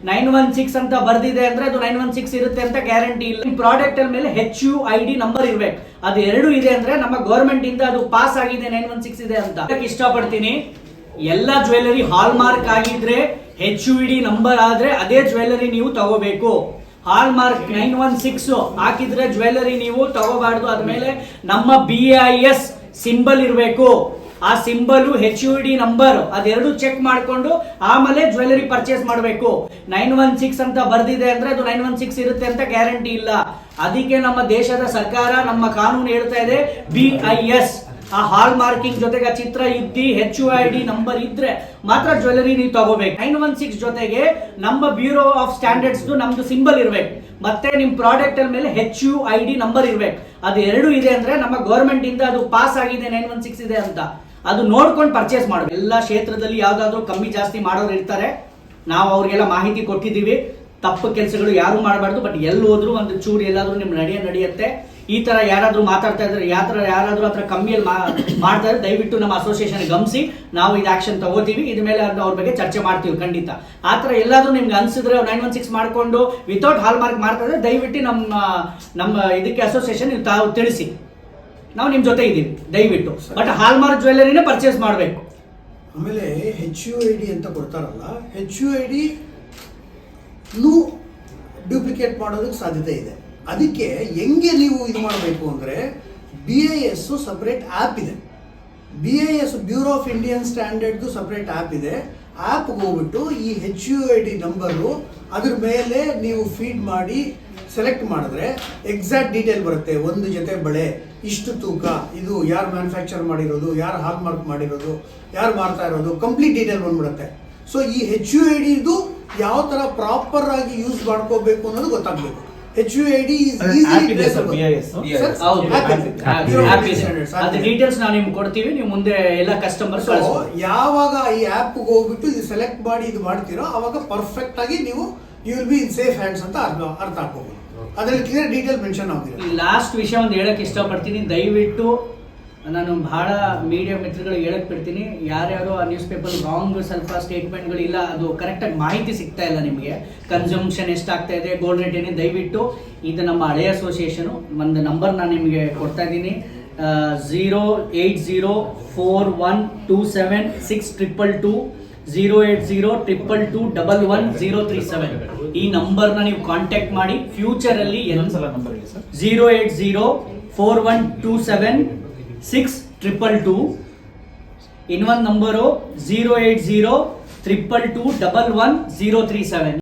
916 ಅಂತ ಬರ್ದಿದೆ ಅಂದ್ರೆ ಅದು 916 ಇರುತ್ತೆ ಅಂತ ಗ್ಯಾರಂಟಿ ಇಲ್ಲ. ಪ್ರಾಡಕ್ಟ್ ಮೇಲೆ HUID ನಂಬರ್ ಇರ್ಬೇಕು. ಅದು ಎರಡು ಇದೆ ಅಂದ್ರೆ ನಮ್ಮ ಗವರ್ಮೆಂಟ್ ಇಂದ ಅದು ಪಾಸ್ ಆಗಿದೆ 916 ಇದೆ ಅಂತ ಇಷ್ಟಪಡ್ತೀನಿ. ಎಲ್ಲಾ ಜ್ಯುವೆಲರಿ ಹಾಲ್ ಮಾರ್ಕ್ ಆಗಿದ್ರೆ HUID ನಂಬರ್ ಆದ್ರೆ ಅದೇ ಜ್ಯುವೆಲರಿ ನೀವು ತಗೋಬೇಕು. ಹಾಲ್ ಮಾರ್ಕ್ 916 ಹಾಕಿದ್ರೆ ಜ್ಯುವೆಲರಿ ನೀವು ತಗೋಬಾರ್ದು. ಅದ್ಮೇಲೆ ನಮ್ಮ BIS ಸಿಂಬಲ್ ಇರಬೇಕು. ಆ ಸಿಂಬಲ್ HUID ನಂಬರ್ ಅದೆರಡು ಚೆಕ್ ಮಾಡ್ಕೊಂಡು ಆಮೇಲೆ ಜ್ಯುವೆಲರಿ ಪರ್ಚೇಸ್ ಮಾಡಬೇಕು. 916 ಅಂತ ಬರ್ದಿದೆ ಅಂದ್ರೆ ಅದು 916 ಇರುತ್ತೆ ಅಂತ ಗ್ಯಾರಂಟಿ ಇಲ್ಲ. ಅದಕ್ಕೆ ನಮ್ಮ ದೇಶದ ಸರ್ಕಾರ ನಮ್ಮ ಕಾನೂನು ಹೇಳ್ತಾ ಇದೆ BIS ಆ ಹಾಲ್ ಮಾರ್ಕಿಂಗ್ ಜೊತೆಗೆ ಚಿತ್ರ ಇದ್ದಿ HUID ನಂಬರ್ ಇದ್ರೆ ಮಾತ್ರ ಜ್ಯುವೆಲರಿ ನೀವು ತಗೋಬೇಕು. 916 ಜೊತೆಗೆ ನಮ್ಮ ಬ್ಯೂರೋ ಆಫ್ ಸ್ಟ್ಯಾಂಡರ್ಡ್ಸ್ ನಮ್ದು ಸಿಂಬಲ್ ಇರ್ಬೇಕು. ಮತ್ತೆ ನಿಮ್ ಪ್ರಾಡಕ್ಟ್ ಮೇಲೆ HUID ನಂಬರ್ ಇರ್ಬೇಕು. ಅದು ಎರಡು ಇದೆ ಅಂದ್ರೆ ನಮ್ಮ ಗವರ್ಮೆಂಟ್ ಇಂದ ಅದು ಪಾಸ್ ಆಗಿದೆ 916 ಇದೆ ಅಂತ ಅದು ನೋಡ್ಕೊಂಡು ಪರ್ಚೇಸ್ ಮಾಡಬೇಕು. ಎಲ್ಲ ಕ್ಷೇತ್ರದಲ್ಲಿ ಯಾವ್ದಾದ್ರು ಕಮ್ಮಿ ಜಾಸ್ತಿ ಮಾಡೋರು ಇರ್ತಾರೆ. ನಾವು ಅವ್ರಿಗೆಲ್ಲ ಮಾಹಿತಿ ಕೊಟ್ಟಿದ್ದೀವಿ. ತಪ್ಪು ಕೆಲಸಗಳು ಯಾರು ಮಾಡಬಾರ್ದು. ಬಟ್ ಎಲ್ಲಿ ಹೋದ್ರು ಒಂದು ಚೂರು ಎಲ್ಲಾದ್ರೂ ನಿಮ್ ನಡೆಯುತ್ತೆ. ಈ ತರ ಯಾರಾದ್ರೂ ಮಾತಾಡ್ತಾ ಇದ್ರೆ ಯಾರಾದ್ರೂ ಹತ್ರ ಕಮ್ಮಿಯಲ್ಲಿ ಮಾಡ್ತಾ ಇದ್ರೆ ದಯವಿಟ್ಟು ನಮ್ಮ ಅಸೋಸಿಯೇಷನ್ ಗಮನಿಸಿ ನಾವು ಇದು ಆಕ್ಷನ್ ತಗೋತೀವಿ. ಇದ್ರ ಮೇಲೆ ಅವ್ರ ಬಗ್ಗೆ ಚರ್ಚೆ ಮಾಡ್ತೀವಿ ಖಂಡಿತ. ಆತರ ಎಲ್ಲಾದ್ರೂ ನಿಮ್ಗೆ ಅನ್ಸಿದ್ರೆ 916 ಮಾಡ್ಕೊಂಡು ವಿತೌಟ್ ಹಾಲ್ ಮಾರ್ಕ್ ಮಾಡ್ತಾ ಇದ್ರೆ ದಯವಿಟ್ಟು ನಮ್ಮ ಇದಕ್ಕೆ ಅಸೋಸಿಯೇಷನ್ ತಾವು ತಿಳಿಸಿ. ನಾವು ನಿಮ್ ಜೊತೆ ಇದೀವಿ ದಯವಿಟ್ಟು. ಬಟ್ ಹಾಲ್ ಮಾರ್ಕ್ ಜ್ಯುವೆಲರಿನೇ ಪರ್ಚೇಸ್ ಮಾಡಬೇಕು. ಆಮೇಲೆ HUID ಅಂತ ಕೊಡ್ತಾರಲ್ಲ, HUID ಡೂಪ್ಲಿಕೇಟ್ ಮಾಡೋದಕ್ಕೆ ಸಾಧ್ಯತೆ ಇದೆ. ಅದಕ್ಕೆ ಹೆಂಗೆ ನೀವು ಇದು ಮಾಡಬೇಕು ಅಂದರೆ BIS ಸಪ್ರೇಟ್ ಆ್ಯಪ್ ಇದೆ. BIS ಬ್ಯೂರೋ ಆಫ್ ಇಂಡಿಯನ್ ಸ್ಟ್ಯಾಂಡರ್ಡ್ದು ಸಪ್ರೇಟ್ ಆ್ಯಪ್ ಇದೆ. ಆ್ಯಪ್ಗೆ ಹೋಗ್ಬಿಟ್ಟು ಈ HUID ನಂಬರು ಅದ್ರ ಮೇಲೆ ನೀವು ಫೀಡ್ ಮಾಡಿ ಸೆಲೆಕ್ಟ್ ಮಾಡಿದ್ರೆ ಎಕ್ಸಾಕ್ಟ್ ಡೀಟೇಲ್ ಬರುತ್ತೆ. ಒಂದು ಜೊತೆ ಬಳೆ ಇಷ್ಟು ತೂಕ, ಇದು ಯಾರು ಮ್ಯಾನುಫ್ಯಾಕ್ಚರ್ ಮಾಡಿರೋದು, ಯಾರು ಹಾಲ್ ಮಾರ್ಕ್ ಮಾಡಿರೋದು, ಯಾರು ಮಾಡ್ತಾ ಇರೋದು, ಕಂಪ್ಲೀಟ್ ಡೀಟೇಲ್ ಬಂದ್ಬಿಡುತ್ತೆ. ಸೊ ಈ HUID ಇದು ಯಾವ ಥರ ಪ್ರಾಪರ್ ಆಗಿ ಯೂಸ್ ಮಾಡ್ಕೋಬೇಕು ಅನ್ನೋದು ಗೊತ್ತಾಗಬೇಕು. HUID ಡೀಟೇಲ್ಸ್ ನಾವು ನಿಮ್ಗೆ ಕೊಡ್ತೀವಿ. ನೀವು ಮುಂದೆ ಎಲ್ಲ ಕಸ್ಟಮರ್ಸ್ ಯಾವಾಗ ಈ ಆ್ಯಪ್ ಹೋಗ್ಬಿಟ್ಟು ಇದು ಸೆಲೆಕ್ಟ್ ಮಾಡಿ ಇದು ಮಾಡ್ತೀರೋ ಅವಾಗ ಪರ್ಫೆಕ್ಟ್ ಆಗಿ ನೀವು you will be in safe hands ಅಂತ ಅರ್ಥ ಆಗ್ಬೋದು. ಅದರಲ್ಲಿ ಕ್ಲಿಯರ್ ಡೀಟೇಲ್ ಮೆನ್ಷನ್ ಆಗಿದೆ. ಲಾಸ್ಟ್ ವಿಷಯ ಒಂದು ಹೇಳಕ್ ಇಷ್ಟಪಡ್ತೀನಿ. ದಯವಿಟ್ಟು ನಾನು ಬಹಳ ಮೀಡಿಯಾ ಮಿತ್ರಗಳಿಗೆ ಹೇಳಕ್ ಬಿಡ್ತೀನಿ, ಯಾರ್ಯಾರು ಆ ನ್ಯೂಸ್ ಪೇಪರ್ ರಾಂಗ್ ಸ್ವಲ್ಪ ಸ್ಟೇಟ್ಮೆಂಟ್ಗಳು ಇಲ್ಲ, ಅದು ಕರೆಕ್ಟಾಗಿ ಮಾಹಿತಿ ಸಿಗ್ತಾ ಇಲ್ಲ ನಿಮಗೆ. ಕನ್ಸಂಪ್ಷನ್ ಎಷ್ಟಾಗ್ತಾ ಇದೆ, ಗೋಲ್ಡ್ ರೇಟ್ ಏನಿದೆ, ದಯವಿಟ್ಟು ಇದು ನಮ್ಮ ಹಳೆಯ ಅಸೋಸಿಯೇಷನು ಒಂದು ನಂಬರ್ ನಾನು ನಿಮಗೆ ಕೊಡ್ತಾ ಇದ್ದೀನಿ. 08041276222 0802222111037 ಈ ನಂಬರ್ನ ನೀವು ಕಾಂಟ್ಯಾಕ್ಟ್ ಮಾಡಿ. ಫ್ಯೂಚರ್ ಅಲ್ಲಿ 08041276222 ಇನ್ನೊಂದು ನಂಬರು 0802222111037.